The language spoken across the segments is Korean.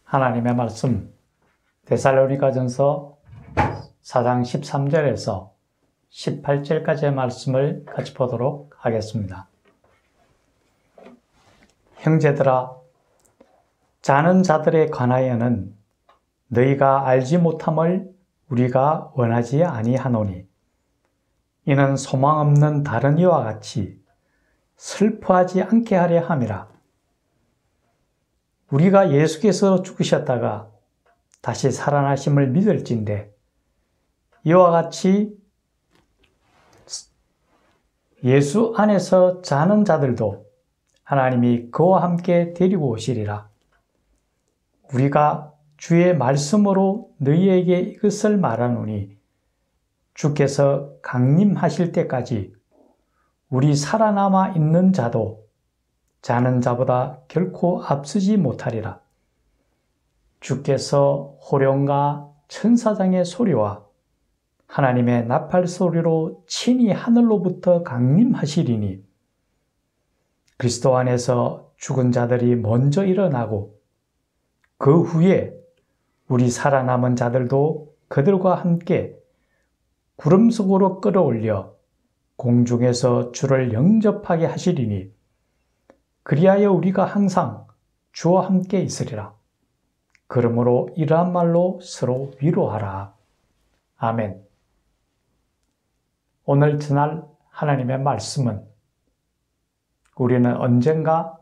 하나님의 말씀 데살로니가전서 4장 13절에서 18절까지의 말씀을 같이 보도록 하겠습니다. 형제들아, 자는 자들에 관하여는 너희가 알지 못함을 우리가 원하지 아니하노니, 이는 소망 없는 다른 이와 같이 슬퍼하지 않게 하려 함이라. 우리가 예수께서 죽으셨다가 다시 살아나심을 믿을진대, 이와 같이 예수 안에서 자는 자들도 하나님이 그와 함께 데리고 오시리라. 우리가 주의 말씀으로 너희에게 이것을 말하노니, 주께서 강림하실 때까지 우리 살아남아 있는 자도 자는 자보다 결코 앞서지 못하리라. 주께서 호령과 천사장의 소리와 하나님의 나팔 소리로 친히 하늘로부터 강림하시리니, 그리스도 안에서 죽은 자들이 먼저 일어나고 그 후에 우리 살아남은 자들도 그들과 함께 구름 속으로 끌어올려 공중에서 주를 영접하게 하시리니, 그리하여 우리가 항상 주와 함께 있으리라. 그러므로 이러한 말로 서로 위로하라. 아멘. 오늘 전할 하나님의 말씀은 우리는 언젠가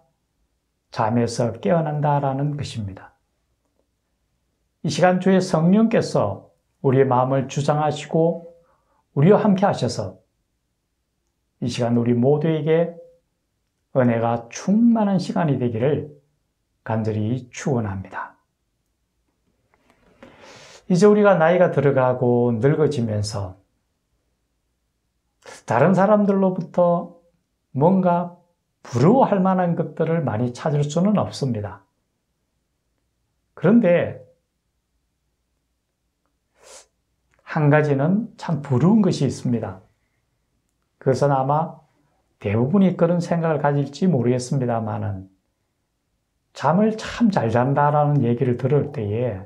잠에서 깨어난다라는 것입니다. 이 시간 주의 성령께서 우리의 마음을 주장하시고 우리와 함께 하셔서 이 시간 우리 모두에게 은혜가 충만한 시간이 되기를 간절히 축원합니다. 이제 우리가 나이가 들어가고 늙어지면서 다른 사람들로부터 뭔가 부러워할 만한 것들을 많이 찾을 수는 없습니다. 그런데 한 가지는 참 부러운 것이 있습니다. 그것은 아마 대부분이 그런 생각을 가질지 모르겠습니다만은, 잠을 참 잘 잔다라는 얘기를 들을 때에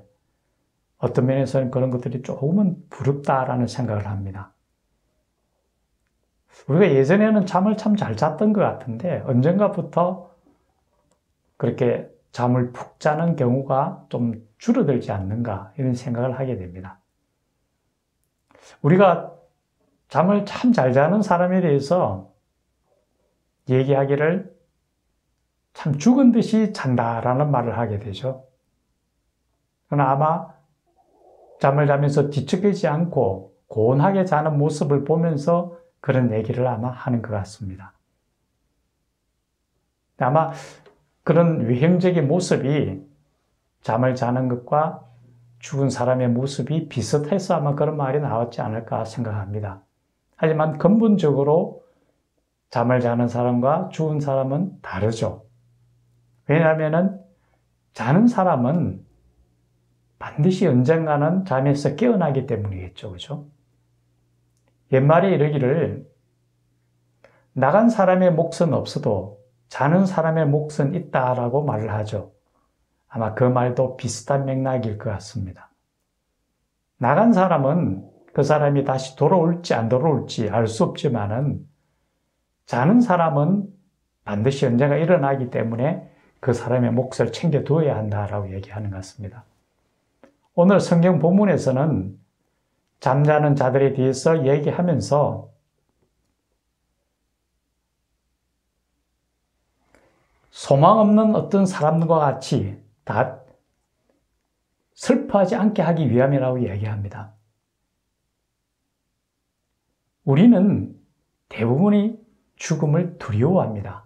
어떤 면에서는 그런 것들이 조금은 부럽다라는 생각을 합니다. 우리가 예전에는 잠을 참 잘 잤던 것 같은데 언젠가부터 그렇게 잠을 푹 자는 경우가 좀 줄어들지 않는가, 이런 생각을 하게 됩니다. 우리가 잠을 참 잘 자는 사람에 대해서 얘기하기를 참 죽은 듯이 잔다라는 말을 하게 되죠. 그러나 아마 잠을 자면서 뒤척이지 않고 고운하게 자는 모습을 보면서 그런 얘기를 아마 하는 것 같습니다. 아마 그런 외형적인 모습이 잠을 자는 것과 죽은 사람의 모습이 비슷해서 아마 그런 말이 나왔지 않을까 생각합니다. 하지만 근본적으로 잠을 자는 사람과 죽은 사람은 다르죠. 왜냐하면 자는 사람은 반드시 언젠가는 잠에서 깨어나기 때문이겠죠. 그죠? 옛말에 이르기를 나간 사람의 몫은 없어도 자는 사람의 몫은 있다라고 말을 하죠. 아마 그 말도 비슷한 맥락일 것 같습니다. 나간 사람은 그 사람이 다시 돌아올지 안 돌아올지 알 수 없지만은, 자는 사람은 반드시 언젠가 일어나기 때문에 그 사람의 몫을 챙겨두어야 한다라고 얘기하는 것 같습니다. 오늘 성경 본문에서는 잠자는 자들에 대해서 얘기하면서 소망 없는 어떤 사람과 같이 다 슬퍼하지 않게 하기 위함이라고 얘기합니다. 우리는 대부분이 죽음을 두려워합니다.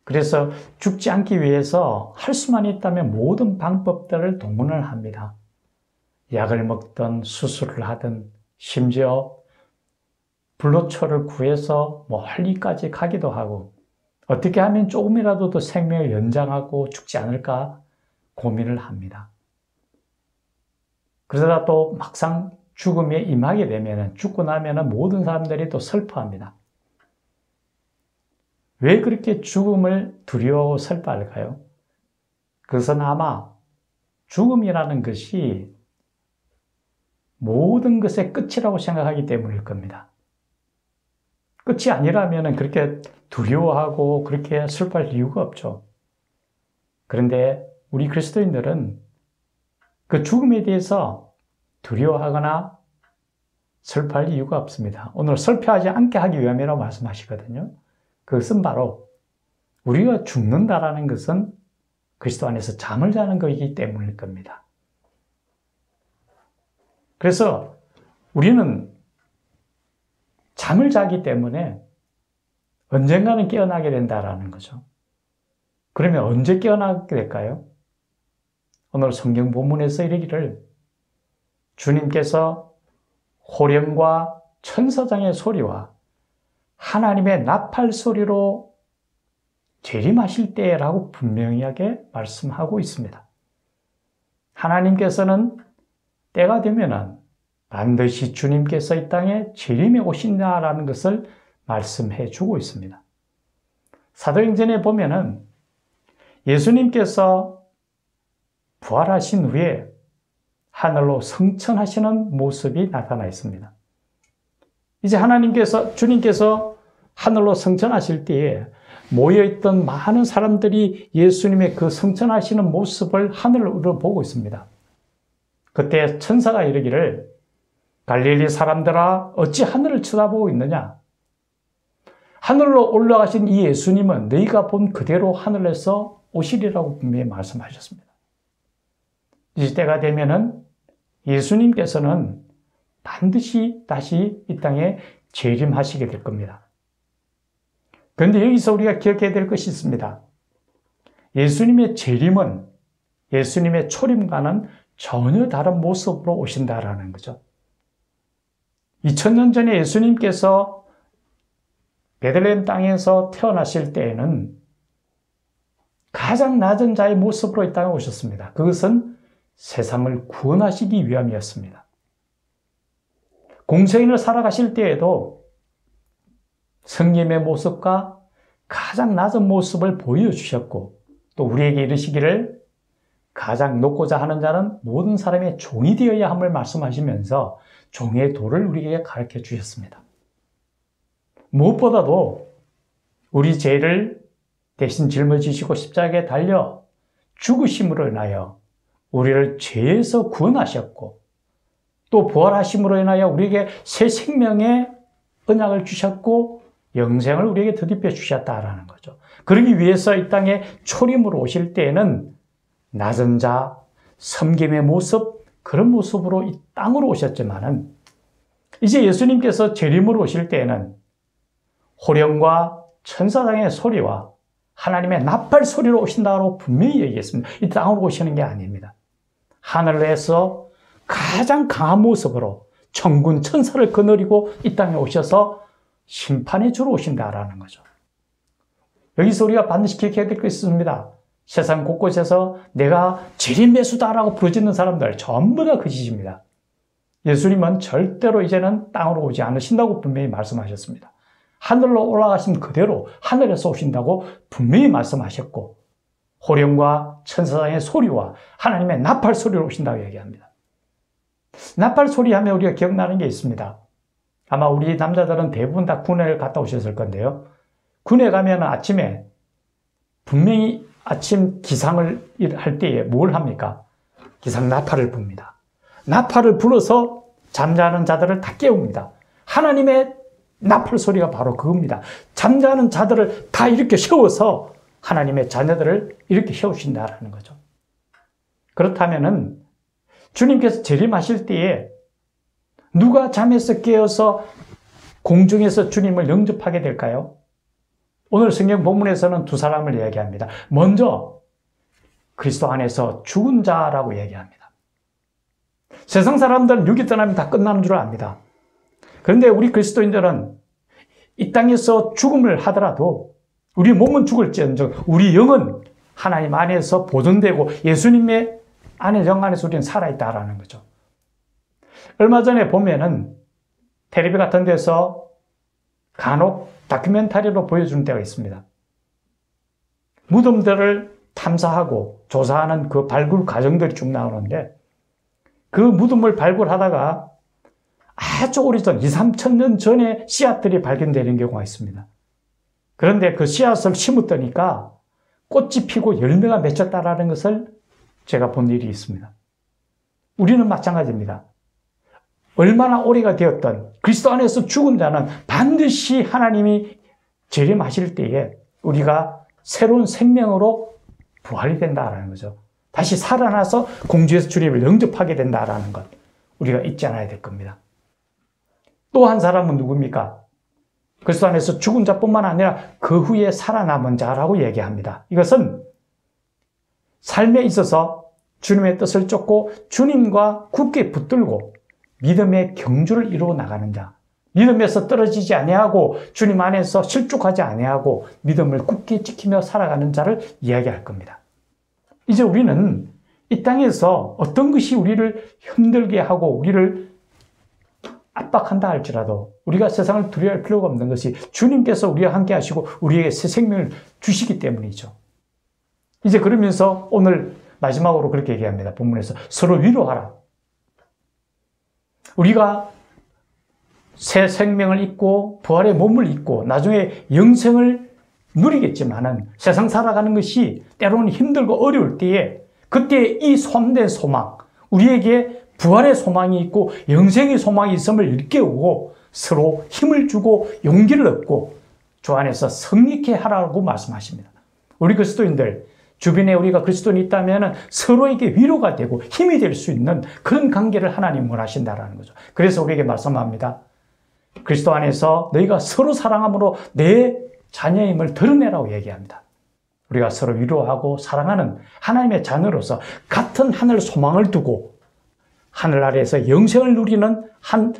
그래서 죽지 않기 위해서 할 수만 있다면 모든 방법들을 동원을 합니다. 약을 먹든 수술을 하든 심지어 불로초를 구해서 멀리까지 가기도 하고, 어떻게 하면 조금이라도 더 생명을 연장하고 죽지 않을까 고민을 합니다. 그러다가 또 막상 죽음에 임하게 되면, 죽고 나면 모든 사람들이 또 슬퍼합니다. 왜 그렇게 죽음을 두려워 슬퍼할까요? 그것은 아마 죽음이라는 것이 모든 것의 끝이라고 생각하기 때문일 겁니다. 끝이 아니라면 그렇게 두려워하고 그렇게 슬퍼할 이유가 없죠. 그런데 우리 그리스도인들은 그 죽음에 대해서 두려워하거나 슬퍼할 이유가 없습니다. 오늘 슬퍼하지 않게 하기 위함이라고 말씀하시거든요. 그것은 바로 우리가 죽는다라는 것은 그리스도 안에서 잠을 자는 것이기 때문일 겁니다. 그래서 우리는 잠을 자기 때문에 언젠가는 깨어나게 된다라는 거죠. 그러면 언제 깨어나게 될까요? 오늘 성경 본문에서 이르기를 주님께서 호령과 천사장의 소리와 하나님의 나팔 소리로 재림하실 때라고 분명하게 말씀하고 있습니다. 하나님께서는 때가 되면은 반드시 주님께서 이 땅에 재림에 오신다라는 것을 말씀해 주고 있습니다. 사도행전에 보면은 예수님께서 부활하신 후에 하늘로 승천하시는 모습이 나타나 있습니다. 이제 주님께서 하늘로 승천하실 때에 모여있던 많은 사람들이 예수님의 그 승천하시는 모습을 하늘로 보고 있습니다. 그때 천사가 이르기를 갈릴리 사람들아 어찌 하늘을 쳐다보고 있느냐? 하늘로 올라가신 이 예수님은 너희가 본 그대로 하늘에서 오시리라고 분명히 말씀하셨습니다. 이 때가 되면은 예수님께서는 반드시 다시 이 땅에 재림하시게 될 겁니다. 그런데 여기서 우리가 기억해야 될 것이 있습니다. 예수님의 재림은 예수님의 초림과는 전혀 다른 모습으로 오신다라는 거죠. 2000년 전에 예수님께서 베들레헴 땅에서 태어나실 때에는 가장 낮은 자의 모습으로 이 땅에 오셨습니다. 그것은 세상을 구원하시기 위함이었습니다. 공생애를 살아가실 때에도 성님의 모습과 가장 낮은 모습을 보여주셨고 또 우리에게 이르시기를 가장 높고자 하는 자는 모든 사람의 종이 되어야 함을 말씀하시면서 종의 도를 우리에게 가르쳐 주셨습니다. 무엇보다도 우리 죄를 대신 짊어지시고 십자가에 달려 죽으심으로 인하여 우리를 죄에서 구원하셨고 또 부활하심으로 인하여 우리에게 새 생명의 언약을 주셨고 영생을 우리에게 덧입혀 주셨다라는 거죠. 그러기 위해서 이 땅에 초림으로 오실 때에는 낮은 자, 섬김의 모습, 그런 모습으로 이 땅으로 오셨지만은 이제 예수님께서 재림으로 오실 때에는 호령과 천사장의 소리와 하나님의 나팔 소리로 오신다고 분명히 얘기했습니다. 이 땅으로 오시는 게 아닙니다. 하늘에서 가장 강한 모습으로 천군 천사를 거느리고 이 땅에 오셔서 심판의 주로 오신다라는 거죠. 여기서 우리가 반드시 기억해야 될 것이 있습니다. 세상 곳곳에서 내가 재림매수다라고 부르짖는 사람들 전부 다 거짓입니다. 예수님은 절대로 이제는 땅으로 오지 않으신다고 분명히 말씀하셨습니다. 하늘로 올라가신 그대로 하늘에서 오신다고 분명히 말씀하셨고 호령과 천사장의 소리와 하나님의 나팔 소리로 오신다고 얘기합니다. 나팔 소리 하면 우리가 기억나는 게 있습니다. 아마 우리 남자들은 대부분 다 군에를 갔다 오셨을 건데요. 군에 가면 아침에 분명히 아침 기상을 할 때에 뭘 합니까? 기상 나팔을 붑니다. 나팔을 불어서 잠자는 자들을 다 깨웁니다. 하나님의 나팔 소리가 바로 그겁니다. 잠자는 자들을 다 이렇게 세워서 하나님의 자녀들을 이렇게 세우신다라는 거죠. 그렇다면은 주님께서 재림하실 때에 누가 잠에서 깨어서 공중에서 주님을 영접하게 될까요? 오늘 성경 본문에서는 두 사람을 이야기합니다. 먼저 그리스도 안에서 죽은 자라고 얘기합니다. 세상 사람들은 육이 떠나면 다 끝나는 줄 압니다. 그런데 우리 그리스도인들은 이 땅에서 죽음을 하더라도 우리 몸은 죽을지언정 우리 영은 하나님 안에서 보존되고 예수님의 영 안에서 우리는 살아있다라는 거죠. 얼마 전에 보면은 텔레비 같은 데서 간혹 다큐멘터리로 보여주는 때가 있습니다. 무덤들을 탐사하고 조사하는 그 발굴 과정들이 쭉 나오는데 그 무덤을 발굴하다가 아주 오래전 2, 3천 년 전에 씨앗들이 발견되는 경우가 있습니다. 그런데 그 씨앗을 심었더니까 꽃이 피고 열매가 맺혔다라는 것을 제가 본 일이 있습니다. 우리는 마찬가지입니다. 얼마나 오래가 되었던 그리스도 안에서 죽은 자는 반드시 하나님이 재림하실 때에 우리가 새로운 생명으로 부활이 된다라는 거죠. 다시 살아나서 공주에서 주님을 영접하게 된다라는 것 우리가 잊지 않아야 될 겁니다. 또 한 사람은 누굽니까? 그리스도 안에서 죽은 자뿐만 아니라 그 후에 살아남은 자라고 얘기합니다. 이것은 삶에 있어서 주님의 뜻을 쫓고 주님과 굳게 붙들고 믿음의 경주를 이루어 나가는 자, 믿음에서 떨어지지 아니하고 주님 안에서 실족하지 아니하고 믿음을 굳게 지키며 살아가는 자를 이야기할 겁니다. 이제 우리는 이 땅에서 어떤 것이 우리를 힘들게 하고 우리를 압박한다 할지라도 우리가 세상을 두려워할 필요가 없는 것이 주님께서 우리와 함께 하시고 우리에게 새 생명을 주시기 때문이죠. 이제 그러면서 오늘 마지막으로 그렇게 얘기합니다. 본문에서 서로 위로하라. 우리가 새 생명을 잊고 부활의 몸을 잊고 나중에 영생을 누리겠지만은 세상 살아가는 것이 때로는 힘들고 어려울 때에 그때 이 참된 소망, 우리에게 부활의 소망이 있고 영생의 소망이 있음을 일깨우고 서로 힘을 주고 용기를 얻고 주 안에서 성립케 하라고 말씀하십니다. 우리 그리스도인들 주변에 우리가 그리스도인이 있다면 서로에게 위로가 되고 힘이 될 수 있는 그런 관계를 하나님 원하신다라는 거죠. 그래서 우리에게 말씀합니다. 그리스도 안에서 너희가 서로 사랑함으로 내 자녀임을 드러내라고 얘기합니다. 우리가 서로 위로하고 사랑하는 하나님의 자녀로서 같은 하늘 소망을 두고 하늘 아래에서 영생을 누리는 한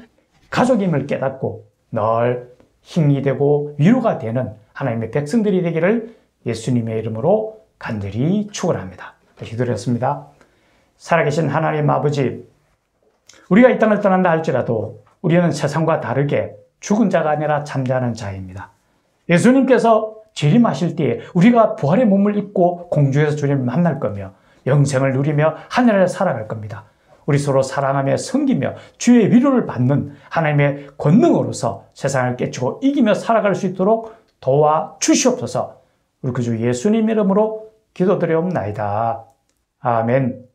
가족임을 깨닫고 늘 힘이 되고 위로가 되는 하나님의 백성들이 되기를 예수님의 이름으로 간절히 축원합니다. 기도드렸습니다. 살아계신 하나님 아버지, 우리가 이 땅을 떠난다 할지라도 우리는 세상과 다르게 죽은 자가 아니라 잠자는 자입니다. 예수님께서 재림하실 때에 우리가 부활의 몸을 입고 공주에서 주님을 만날 거며 영생을 누리며 하늘에 살아갈 겁니다. 우리 서로 사랑하며 섬기며 주의 위로를 받는 하나님의 권능으로서 세상을 깨치고 이기며 살아갈 수 있도록 도와주시옵소서. 우리 그 주 예수님 이름으로 기도드리옵나이다. 아멘.